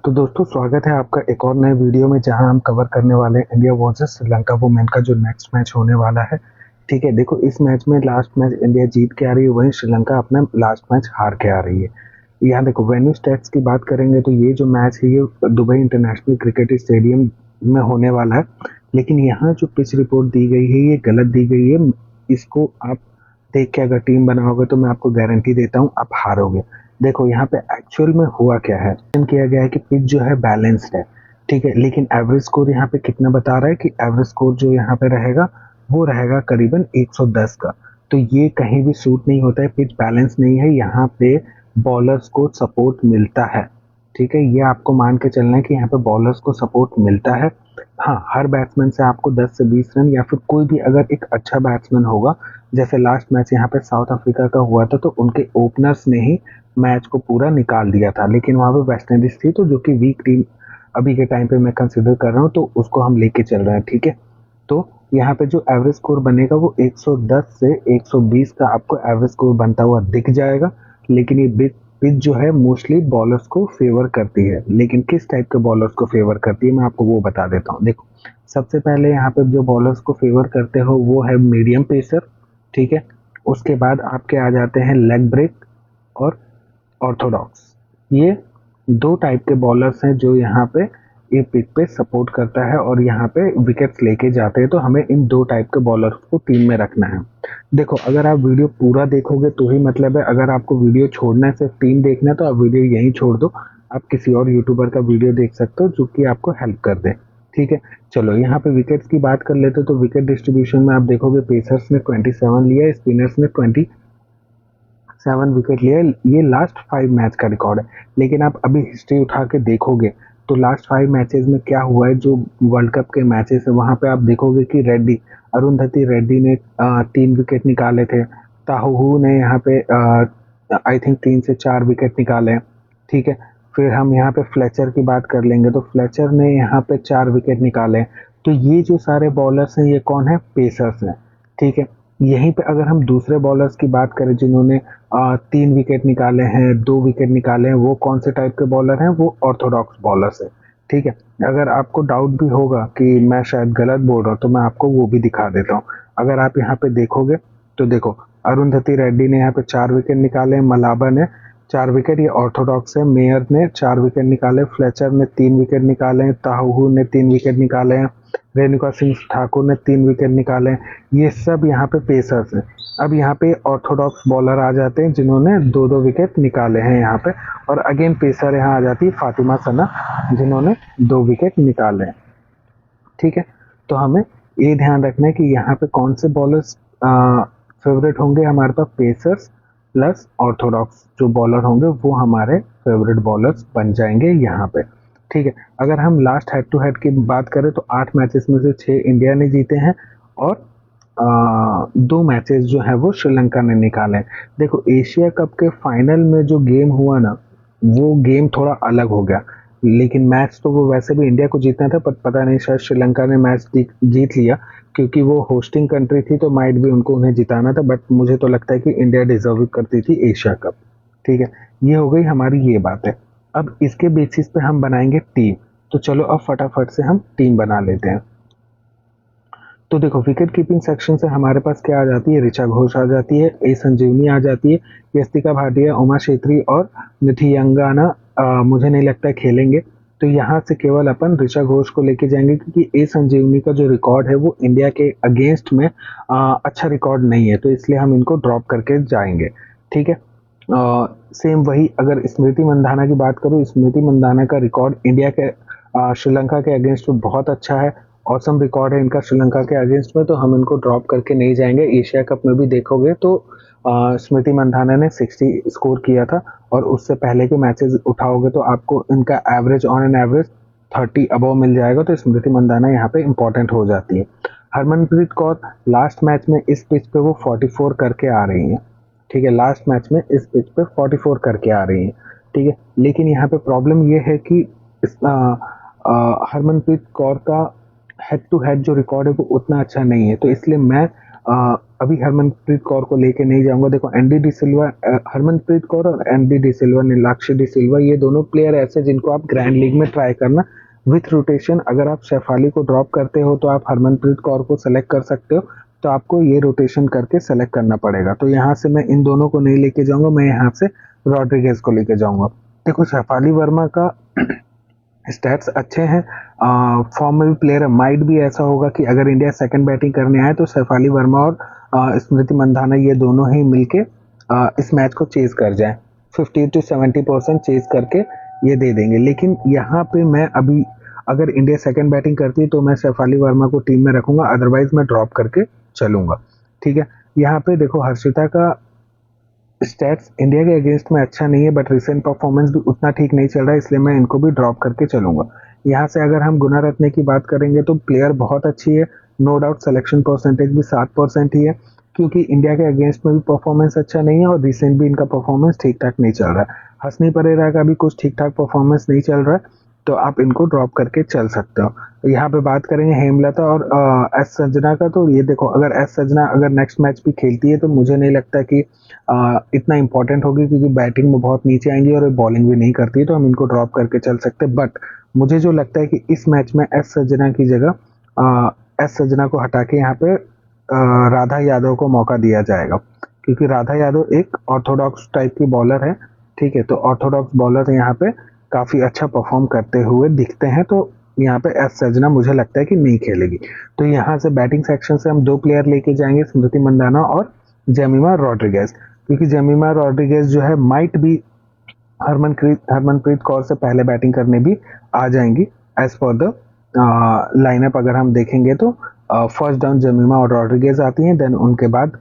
तो दोस्तों स्वागत है आपका एक और नए वीडियो में, जहां हम कवर करने वाले हैं इंडिया वर्सेस श्रीलंका वुमेन का जो नेक्स्ट मैच होने वाला है। ठीक है, देखो इस मैच में लास्ट मैच इंडिया जीत के आ रही है, वहीं श्रीलंका अपना लास्ट मैच हार के आ रही है। यहाँ देखो वेन्यू स्टैट्स की बात करेंगे तो ये जो मैच है ये दुबई इंटरनेशनल क्रिकेट स्टेडियम में होने वाला है। लेकिन यहाँ जो पिच रिपोर्ट दी गई है ये गलत दी गई है। इसको आप देख के अगर टीम बनाओगे तो मैं आपको गारंटी देता हूँ आप हारोगे। देखो यहाँ पे एक्चुअल में हुआ क्या है, किया गया है कि पिच जो है बैलेंस्ड है, ठीक है, लेकिन एवरेज स्कोर यहाँ पे कितना बता रहा है कि एवरेज स्कोर जो यहाँ पे रहेगा वो रहेगा करीबन 110 का। तो ये कहीं भी सूट नहीं होता है, पिच बैलेंस नहीं है, यहाँ पे बॉलर्स को सपोर्ट मिलता है। ठीक है, ये आपको मान के चलना है कि यहाँ पे बॉलर्स को सपोर्ट मिलता है। हाँ, हर बैट्समैन से आपको 10 से 20 रन या फिर कोई भी अगर एक अच्छा बैट्समैन होगा, जैसे लास्ट मैच यहाँ पे साउथ अफ्रीका का हुआ था तो उनके ओपनर्स ने ही मैच को पूरा निकाल दिया था, लेकिन वहाँ पे वेस्ट इंडीज थी तो जो कि वीक टीम अभी के टाइम पे मैं कंसिडर कर रहा हूँ, तो उसको हम लेके चल रहे हैं। ठीक है, तो यहाँ पे जो एवरेज स्कोर बनेगा वो 110 से 120 का आपको एवरेज स्कोर बनता हुआ दिख जाएगा। लेकिन ये पिच जो है मोस्टली बॉलर्स को फेवर करती है, लेकिन किस टाइप के बॉलर्स को फेवर करती है मैं आपको वो बता देता हूँ। देखो सबसे पहले यहाँ पे जो बॉलर्स को फेवर करते हो वो है मीडियम पेसर, ठीक है, उसके बाद आपके आ जाते हैं लेग ब्रेक और ऑर्थोडॉक्स। ये दो टाइप के बॉलर्स हैं जो यहाँ पे ये पिच पे सपोर्ट करता है और यहाँ पे विकेट्स लेके जाते हैं। तो हमें इन दो टाइप के बॉलर्स को टीम में रखना है। देखो अगर आप वीडियो पूरा देखोगे तो ही मतलब है, अगर आपको वीडियो छोड़ना है सिर्फ टीम देखना है तो आप वीडियो यहीं छोड़ दो, आप किसी और यूट्यूबर का वीडियो देख सकते हो जो कि आपको हेल्प कर दे। ठीक है, चलो यहाँ पे विकेट्स की बात कर लेते तो विकेट डिस्ट्रीब्यूशन में आप देखोगे पेसर्स ने 27 लिया, स्पिनर्स ने 7 विकेट लिया। ये लास्ट 5 मैच का रिकॉर्ड है, लेकिन आप अभी हिस्ट्री उठा के देखोगे तो लास्ट 5 मैचेस में क्या हुआ है, जो वर्ल्ड कप के मैचेस है वहां पे आप देखोगे कि अरुंधति रेड्डी ने 3 विकेट निकाले थे, ताहू ने यहाँ पे आई थिंक 3 से 4 विकेट निकाले। ठीक है, फिर हम यहाँ पे फ्लेचर की बात कर लेंगे तो फ्लेचर ने यहाँ पे 4 विकेट निकाले। तो ये जो सारे बॉलर्स हैं ये कौन है, पेसर्स हैं। ठीक है, यहीं पे अगर हम दूसरे बॉलर्स की बात करें जिन्होंने 3 विकेट निकाले हैं, 2 विकेट निकाले हैं, वो कौन से टाइप के बॉलर हैं, वो ऑर्थोडॉक्स बॉलर्स है। ठीक है, अगर आपको डाउट भी होगा कि मैं शायद गलत बोल रहा हूँ तो मैं आपको वो भी दिखा देता हूँ। अगर आप यहाँ पे देखोगे तो देखो अरुंधति रेड्डी ने यहाँ पे 4 विकेट निकाले, मलाबा ने 4 विकेट, ये ऑर्थोडॉक्स है, मेयर ने 4 विकेट निकाले, फ्लेचर ने 3 विकेट निकाले, ताहू ने 3 विकेट निकाले हैं, रेणुका सिंह ठाकुर ने 3 विकेट निकाले हैं। ये सब यहाँ पे पेसर्स हैं। अब यहाँ पे ऑर्थोडॉक्स बॉलर आ जाते हैं जिन्होंने 2-2 विकेट निकाले हैं यहाँ पे, और अगेन पेसर यहाँ आ जाती है फातिमा सना जिन्होंने 2 विकेट निकाले हैं। ठीक है, तो हमें ये ध्यान रखना है कि यहाँ पे कौन से बॉलर्स फेवरेट होंगे, हमारे पास पेसर्स प्लस ऑर्थोडॉक्स जो बॉलर होंगे वो हमारे फेवरेट बॉलर्स बन जाएंगे यहाँ पे। ठीक है, अगर हम लास्ट हेड टू हेड की बात करें तो 8 मैचेस में से 6 इंडिया ने जीते हैं और 2 मैचेस जो है वो श्रीलंका ने निकाले हैं। देखो एशिया कप के फाइनल में जो गेम हुआ ना, वो गेम थोड़ा अलग हो गया, लेकिन मैच तो वो वैसे भी इंडिया को जीतना था, पर पता नहीं शायद श्रीलंका ने मैच जीत लिया क्योंकि वो होस्टिंग कंट्री थी तो माइट भी उनको उन्हें जिताना था, बट मुझे तो लगता है कि इंडिया डिजर्व करती थी एशिया कप। ठीक है, ये हो गई हमारी ये बात है। अब इसके बेसिस पे हम बनाएंगे टीम, तो चलो अब फटाफट से हम टीम बना लेते हैं। तो देखो विकेट कीपिंग सेक्शन से हमारे पास क्या आ जाती है, ऋचा घोष आ जाती है, ए संजीवनी आ जाती है, यस्तिका भाटिया, उमा छेत्री और निथियांगाना मुझे नहीं लगता खेलेंगे। तो यहाँ से केवल अपन ऋचा घोष को लेके जाएंगे क्योंकि ए संजीवनी का जो रिकॉर्ड है वो इंडिया के अगेंस्ट में अच्छा रिकॉर्ड नहीं है, तो इसलिए हम इनको ड्रॉप करके जाएंगे। ठीक है, सेम वही अगर स्मृति मंधाना की बात करूँ, स्मृति मंधाना का रिकॉर्ड इंडिया के श्रीलंका के अगेंस्ट में बहुत अच्छा है, ऑसम रिकॉर्ड है इनका श्रीलंका के अगेंस्ट में, तो हम इनको ड्रॉप करके नहीं जाएंगे। एशिया कप में भी देखोगे तो स्मृति मंधाना ने 60 स्कोर किया था और उससे पहले के मैचेस उठाओगे तो आपको इनका average on an average 30 above मिल जाएगा, तो स्मृति मंधाना यहाँ पे इंपॉर्टेंट हो जाती है। हरमनप्रीत कौर लास्ट मैच में इस पिच पे वो 44 करके आ रही है। ठीक है, लास्ट मैच में इस पिच पे 44 करके आ रही है। ठीक है, लेकिन यहाँ पे प्रॉब्लम ये है कि हरमनप्रीत कौर का हेड टू हेड जो रिकॉर्ड है वो उतना अच्छा नहीं है, तो इसलिए मैं अभी हरमनप्रीत कौर को लेके नहीं जाऊंगा। देखो एनडी डी सिल्वा, हरमनप्रीत कौर और एनडी डी सिल्वा, नीलाक्षी डी सिल्वा, ये दोनों प्लेयर ऐसे जिनको आप ग्रैंड लीग में ट्राई करना विथ रोटेशन। अगर आप शेफाली को ड्रॉप करते हो तो आप हरमनप्रीत कौर को सेलेक्ट कर सकते हो, तो आपको ये रोटेशन करके सेलेक्ट करना पड़ेगा। तो यहाँ से मैं इन दोनों को नहीं लेके जाऊंगा, मैं यहाँ से रॉड्रिगेज को लेके जाऊंगा। देखो शेफाली वर्मा का स्टैट्स अच्छे हैं, फॉर्म में भी प्लेयर है। माइट भी ऐसा होगा कि अगर इंडिया सेकंड बैटिंग करने आए तो शेफाली वर्मा और स्मृति मंधाना ये दोनों ही मिलके इस मैच को चेज कर जाएं, 50 to 70% चेज करके ये दे देंगे। लेकिन यहाँ पे मैं अभी, अगर इंडिया सेकंड बैटिंग करती है तो मैं शेफाली वर्मा को टीम में रखूंगा, अदरवाइज मैं ड्रॉप करके चलूंगा। ठीक है, यहाँ पे देखो हर्षिता का स्टैट्स इंडिया के अगेंस्ट में अच्छा नहीं है, बट रिसेंट परफॉर्मेंस भी उतना ठीक नहीं चल रहा है, इसलिए मैं इनको भी ड्रॉप करके चलूंगा। यहाँ से अगर हम गुना रत्ने की बात करेंगे तो प्लेयर बहुत अच्छी है, नो डाउट। सिलेक्शन परसेंटेज भी 7% ही है, क्योंकि इंडिया के अगेंस्ट में भी परफॉर्मेंस अच्छा नहीं है और रिसेंट भी इनका परफॉर्मेंस ठीक ठाक नहीं चल रहा है। हसनी परेरा का भी कुछ ठीक ठाक परफॉर्मेंस नहीं चल रहा है, तो आप इनको ड्रॉप करके चल सकते हो। तो यहाँ पे बात करेंगे हेमलता और एस सजना का, तो ये देखो अगर एस सजना अगर नेक्स्ट मैच भी खेलती है तो मुझे नहीं लगता कि इतना इंपॉर्टेंट होगी, क्योंकि बैटिंग में बहुत नीचे आएंगी और बॉलिंग भी नहीं करती है, तो हम इनको ड्रॉप करके चल सकते हैं। बट मुझे जो लगता है कि इस मैच में एस सजना की जगह एस सजना को हटा के यहाँ पे राधा यादव को मौका दिया जाएगा, क्योंकि राधा यादव एक ऑर्थोडॉक्स टाइप की बॉलर है। ठीक है, तो ऑर्थोडॉक्स बॉलर यहाँ पे काफी अच्छा परफॉर्म करते हुए दिखते हैं, तो यहाँ पे एस सजना मुझे लगता है कि नहीं खेलेगी। तो यहाँ से बैटिंग सेक्शन से हम 2 प्लेयर लेके जाएंगे, स्मृति मंदाना और जेमिमा रॉड्रिगेज, क्योंकि जेमिमा रॉड्रिगेज जो है माइट भी हरमनप्रीत कौर से पहले बैटिंग करने भी आ जाएंगी। एज पर द लाइनअप अगर हम देखेंगे तो फर्स्ट डाउन जेमिमा और रॉड्रिगेज आती हैं, देन उनके बाद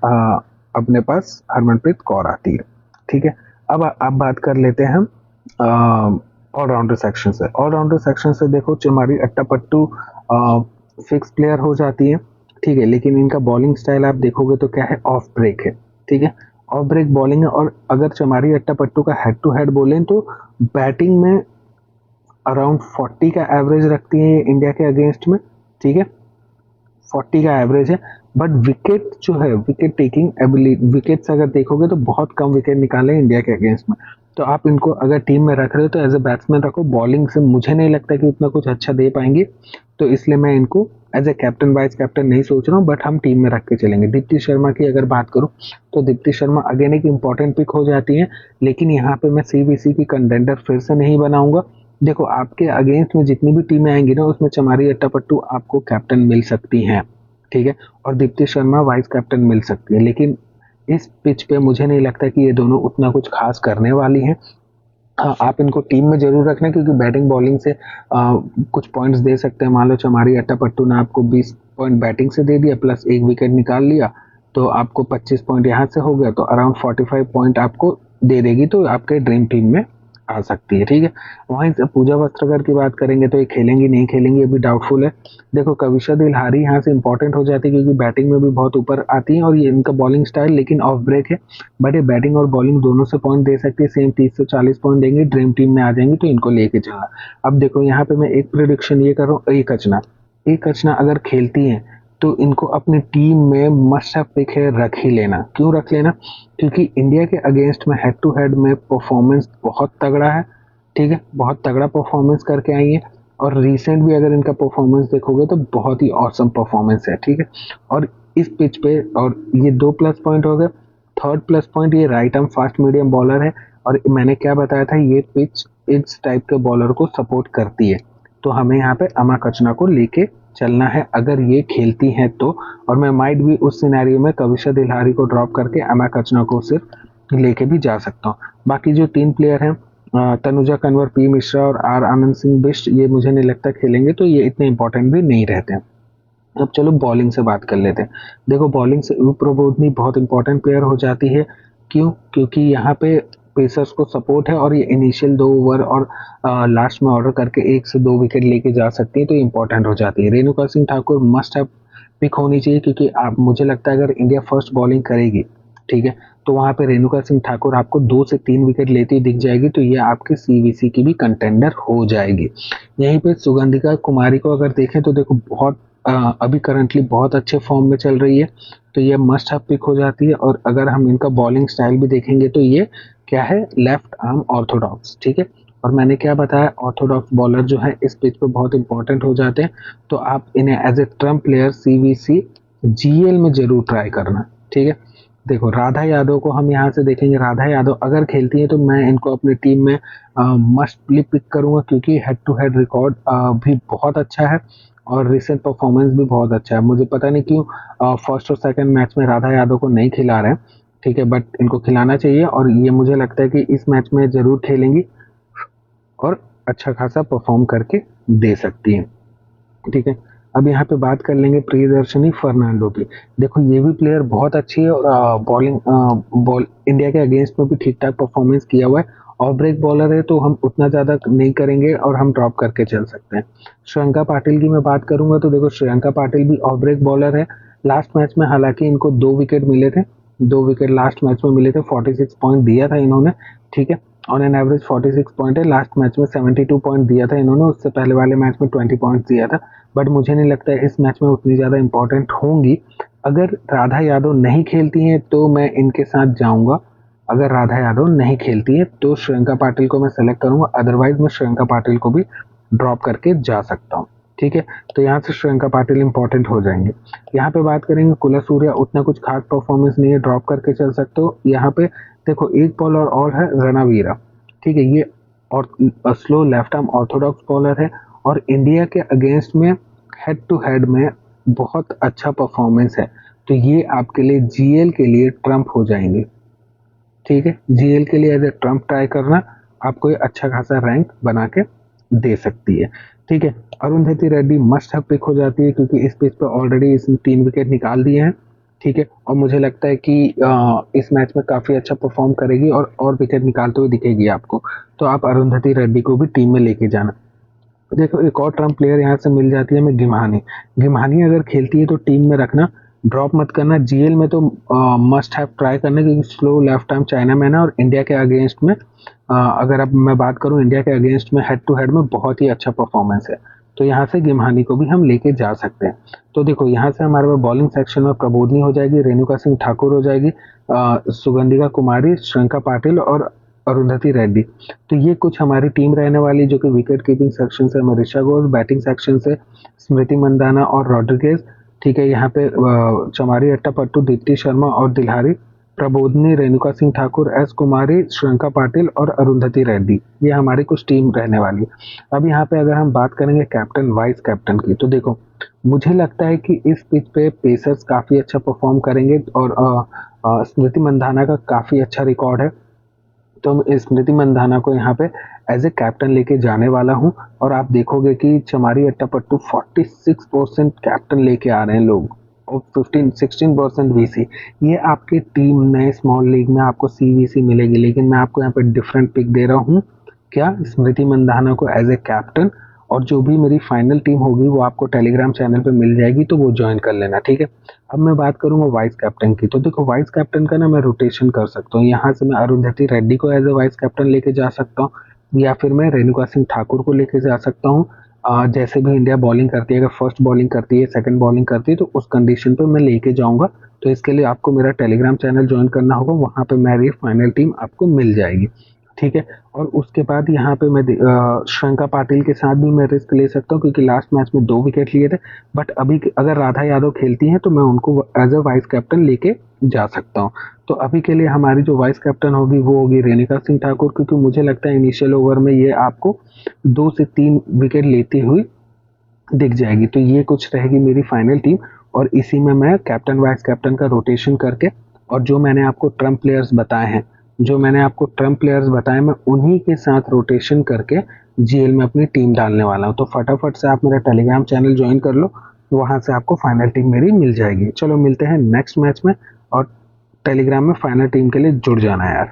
अपने पास हरमनप्रीत कौर आती है। ठीक है, अब बात कर लेते हैं हम ऑलराउंडर सेक्शन से। ऑलराउंडर सेक्शन से देखो चुमारी अट्टापट्टू फिक्स प्लेयर हो जाती है। ठीक है, लेकिन इनका बॉलिंग स्टाइल आप देखोगे तो क्या है, ऑफ ब्रेक है। ठीक है, ऑफ ब्रेक बॉलिंग है, और अगर चमारी अट्टापट्टू का हेड टू हेड बोलें तो बैटिंग में अराउंड 40 का एवरेज रखती है इंडिया के अगेंस्ट में। ठीक है, 40 का एवरेज है, बट विकेट जो है, विकेट टेकिंग एबिलिटी, विकेट्स अगर देखोगे तो बहुत कम विकेट निकाले इंडिया के अगेंस्ट में। तो आप इनको अगर टीम में रख रहे हो तो एज ए बैट्समैन रखो। बॉलिंग से मुझे नहीं लगता कि उतना कुछ अच्छा दे पाएंगे, तो इसलिए मैं इनको as a captain vice captain नहीं सोच रहा हूँ, बट हम टीम में रख के चलेंगे। दीप्ति शर्मा की अगर बात करूँ तो दीप्ति शर्मा अगेन एक इंपॉर्टेंट पिक हो जाती है, लेकिन यहाँ पे मैं सीबीसी की कंटेंडर फिर से नहीं बनाऊंगा। देखो आपके अगेंस्ट में जितनी भी टीमें आएंगी ना, उसमें चमारी अट्टापट्टू आपको कैप्टन मिल सकती हैं। ठीक है, और दीप्ति शर्मा वाइस कैप्टन मिल सकती है, लेकिन इस पिच पे मुझे नहीं लगता कि ये दोनों उतना कुछ खास करने वाली हैं। हाँ, आप इनको टीम में जरूर रखना, क्योंकि बैटिंग बॉलिंग से कुछ पॉइंट्स दे सकते हैं। मान लो चमारी अट्टापट्टू ने आपको 20 पॉइंट बैटिंग से दे दिया, प्लस 1 विकेट निकाल लिया, तो आपको 25 पॉइंट यहाँ से हो गया, तो अराउंड 45 पॉइंट आपको दे देगी, तो आपके ड्रीम टीम में आ सकती है। ठीक है, वहीं से पूजा वस्त्रकर की बात करेंगे तो ये खेलेंगी नहीं खेलेंगी अभी डाउटफुल है। देखो कविशा दिलहारी यहाँ से इंपॉर्टेंट हो जाती है, क्योंकि बैटिंग में भी बहुत ऊपर आती है, और ये इनका बॉलिंग स्टाइल लेकिन ऑफ ब्रेक है, बट ये बैटिंग और बॉलिंग दोनों से पॉइंट दे सकती है। सेम 30 से 40 पॉइंट देंगे, ड्रीम टीम में आ जाएंगी, तो इनको लेके चलना। अब देखो यहाँ पे मैं एक प्रिडिक्शन ये कर रहा हूँ, एक रचना अगर खेलती है तो इनको अपनी टीम में मस्ट हैव पिक है, रख ही लेना। क्यों रख लेना, क्योंकि इंडिया के अगेंस्ट में हेड टू हेड में परफॉर्मेंस बहुत तगड़ा है। ठीक है, बहुत तगड़ा परफॉर्मेंस करके आई है, और रिसेंट भी अगर इनका परफॉर्मेंस देखोगे तो बहुत ही ऑसम परफॉर्मेंस है। ठीक है, और इस पिच पे, और ये 2 प्लस पॉइंट हो गए। थर्ड प्लस पॉइंट, ये right arm fast medium bowler है, और मैंने क्या बताया था, ये पिच इस टाइप के बॉलर को सपोर्ट करती है, तो हमें यहाँ पे अमा कचना को लेके चलना है अगर ये खेलती हैं तो। और मैं माइट भी उस सिनेरियो में कविशा दिलहारी को ड्रॉप करके अमा कचना को सिर्फ लेके भी जा सकता हूँ। बाकी जो 3 प्लेयर हैं, तनुजा कंवर, पी मिश्रा और आर आनंद सिंह बिष्ट, ये मुझे नहीं लगता खेलेंगे, तो ये इतने इंपॉर्टेंट भी नहीं रहते हैं। अब चलो बॉलिंग से बात कर लेते हैं। देखो बॉलिंग से प्रबोधनी बहुत इंपॉर्टेंट प्लेयर हो जाती है। क्यों, क्योंकि यहाँ पे पेसर्स को सपोर्ट है, और ये इनिशियल 2 ओवर और लास्ट में ऑर्डर करके 1 से 2 विकेट लेके जा सकती है, तो इंपॉर्टेंट हो जाती है। Renuka Singh Thakur must have pick होनी चाहिए, क्योंकि आप, मुझे लगता है अगर इंडिया फर्स्ट बॉलिंग करेगी, ठीक है, तो वहाँ पे रेणुका सिंह ठाकुर आपको 2 से 3 विकेट लेती दिख जाएगी, तो ये आपके सीवीसी की भी कंटेंडर हो जाएगी। यहीं पे सुगंधिका कुमारी को अगर देखें तो देखो बहुत अभी करंटली बहुत अच्छे फॉर्म में चल रही है, तो ये मस्ट हैव पिक हो जाती है। और अगर हम इनका बॉलिंग स्टाइल भी देखेंगे तो ये क्या है, लेफ्ट आर्म ऑर्थोडॉक्स, ठीक है। और मैंने क्या बताया, ऑर्थोडॉक्स बॉलर जो है इस पिच पे बहुत इंपॉर्टेंट हो जाते हैं, तो आप इन्हें as a trump player CVC GL में जरूर ट्राई करना, ठीक है। देखो राधा यादव को हम यहाँ से देखेंगे, राधा यादव अगर खेलती है तो मैं इनको अपनी टीम में मस्टली पिक करूंगा, क्योंकि हेड टू हेड रिकॉर्ड भी बहुत अच्छा है और रिसेंट परफॉर्मेंस भी बहुत अच्छा है। मुझे पता नहीं क्यों फर्स्ट और सेकंड मैच में राधा यादव को नहीं खिला रहे हैं, ठीक है, बट इनको खिलाना चाहिए और ये मुझे लगता है कि इस मैच में जरूर खेलेंगी और अच्छा खासा परफॉर्म करके दे सकती है, ठीक है। अब यहाँ पे बात कर लेंगे प्रियदर्शनी फर्नांडो की। देखो ये भी प्लेयर बहुत अच्छी है और बॉल इंडिया के अगेंस्ट में भी ठीक ठाक परफॉर्मेंस किया हुआ है। और ब्रेक बॉलर है तो हम उतना ज़्यादा नहीं करेंगे और हम ड्रॉप करके चल सकते हैं। श्रियंका पाटिल की मैं बात करूंगा तो देखो श्रियंका पाटिल भी ऑफ ब्रेक बॉलर है। लास्ट मैच में हालांकि इनको 2 विकेट मिले थे, 2 विकेट लास्ट मैच में मिले थे, 46 पॉइंट दिया था इन्होंने, ठीक है। ऑन एन एवरेज 46 पॉइंट है, लास्ट मैच में 72 पॉइंट दिया था इन्होंने, उससे पहले वाले मैच में 20 पॉइंट दिया था, बट मुझे नहीं लगता है इस मैच में उतनी ज़्यादा इंपॉर्टेंट होंगी। अगर राधा यादव नहीं खेलती हैं तो मैं इनके साथ जाऊंगा, अगर राधा यादव नहीं खेलती है तो श्रियंका पाटिल को मैं सेलेक्ट करूंगा, अदरवाइज मैं श्रियंका पाटिल को भी ड्रॉप करके जा सकता हूँ, ठीक है। तो यहाँ से श्रियंका पाटिल इंपॉर्टेंट हो जाएंगे। यहाँ पे बात करेंगे कुला सूर्या, उतना कुछ खास परफॉर्मेंस नहीं है, ड्रॉप करके चल सकते हो। यहाँ पे देखो एक बॉलर और है रणवीरा, ठीक है, ये और slow left arm Orthodox bowler है और इंडिया के अगेंस्ट में हेड टू हेड में बहुत अच्छा परफॉर्मेंस है, तो ये आपके लिए जीएल के लिए ट्रम्प हो जाएंगे, ठीक है। जीएल के लिए एज ए ट्रम्प ट्राई करना आपको ये अच्छा खासा रैंक बना के दे सकती है, ठीक है। Arundhati Reddy must have pick हो जाती है क्योंकि इस पिच पे ऑलरेडी इसने 3 विकेट निकाल दिए हैं, ठीक है। और मुझे लगता है कि इस मैच में काफ़ी अच्छा परफॉर्म करेगी और विकेट निकालते हुए दिखेगी आपको, तो आप अरुंधति रेड्डी को भी टीम में लेके जाना। देखो एक और ट्रम्प प्लेयर यहाँ से मिल जाती है हमें, गिम्हानी। गिम्हानी अगर खेलती है तो टीम में रखना, ड्रॉप मत करना। जीएल में तो मस्ट हैव ट्राई करना क्योंकि slow left arm China man है और इंडिया के अगेंस्ट में अगर अब मैं बात करूं इंडिया के अगेंस्ट में हेड टू हेड में बहुत ही अच्छा परफॉर्मेंस है, तो यहाँ से गिम्हानी को भी हम लेके जा सकते हैं। तो देखो यहाँ से हमारे पास बॉलिंग सेक्शन में प्रबोधनी हो जाएगी, रेणुका सिंह ठाकुर हो जाएगी, सुगंधिका कुमारी, श्रियंका पाटिल और अरुंधति रेड्डी। तो ये कुछ हमारी टीम रहने वाली, जो कि विकेट कीपिंग सेक्शन से मनीषा घोष, बैटिंग सेक्शन से स्मृति मंदाना और रॉड्रिगेज, ठीक है। यहाँ पे चमारी अट्टापट्टू, दीप्ति शर्मा और दिल्हारी, प्रबोधनी, रेणुका सिंह ठाकुर, एस कुमारी, श्रियंका पाटिल और अरुंधति रेड्डी, ये हमारी कुछ टीम रहने वाली है। अब यहाँ पे अगर हम बात करेंगे कैप्टन वाइस कैप्टन की, तो देखो मुझे लगता है कि इस पिच पे पेसर्स काफ़ी अच्छा परफॉर्म करेंगे और स्मृति मंदाना का काफ़ी अच्छा रिकॉर्ड है, तो मैं स्मृति मंदाना को यहाँ पे एज ए कैप्टन लेके जाने वाला हूँ। और आप देखोगे कि चमारी अट्टापट्टू 46% कैप्टन लेके आ रहे हैं लोग और 16% वीसी। ये आपकी टीम नए स्मॉल लीग में आपको सीवीसी मिलेगी, लेकिन मैं आपको यहाँ पे डिफरेंट पिक दे रहा हूँ, क्या स्मृति मंदाना को एज ए कैप्टन, और जो भी मेरी फाइनल टीम होगी वो आपको टेलीग्राम चैनल पे मिल जाएगी, तो वो ज्वाइन कर लेना, ठीक है। अब मैं बात करूंगा वाइस कैप्टन की, तो देखो वाइस कैप्टन का ना मैं रोटेशन कर सकता हूँ। यहाँ से मैं अरुंधति रेड्डी को एज ए वाइस कैप्टन लेके जा सकता हूँ या फिर मैं रेणुका सिंह ठाकुर को लेके जा सकता हूँ। जैसे भी इंडिया बॉलिंग करती है, अगर फर्स्ट बॉलिंग करती है, सेकंड बॉलिंग करती है, तो उस कंडीशन पे मैं लेके जाऊंगा। तो इसके लिए आपको मेरा टेलीग्राम चैनल ज्वाइन करना होगा, वहाँ पे मेरी फाइनल टीम आपको मिल जाएगी, ठीक है। और उसके बाद यहाँ पे मैं श्रियंका पाटिल के साथ भी मैं रिस्क ले सकता हूँ क्योंकि लास्ट मैच में 2 विकेट लिए थे, बट अभी अगर राधा यादव खेलती हैं तो मैं उनको एज अ वाइस कैप्टन लेके जा सकता हूँ। तो अभी के लिए हमारी जो वाइस कैप्टन होगी वो होगी रेणुका सिंह ठाकुर, क्योंकि मुझे लगता है इनिशियल ओवर में ये आपको 2 से 3 विकेट लेती हुई दिख जाएगी। तो ये कुछ रहेगी मेरी फाइनल टीम और इसी में मैं कैप्टन वाइस कैप्टन का रोटेशन करके, और जो मैंने आपको ट्रम्प प्लेयर्स बताए हैं, मैं उन्हीं के साथ रोटेशन करके जीएल में अपनी टीम डालने वाला हूँ। तो फटाफट से आप मेरा टेलीग्राम चैनल ज्वाइन कर लो, वहाँ से आपको फाइनल टीम मेरी मिल जाएगी। चलो मिलते हैं नेक्स्ट मैच में, और टेलीग्राम में फाइनल टीम के लिए जुड़ जाना यार।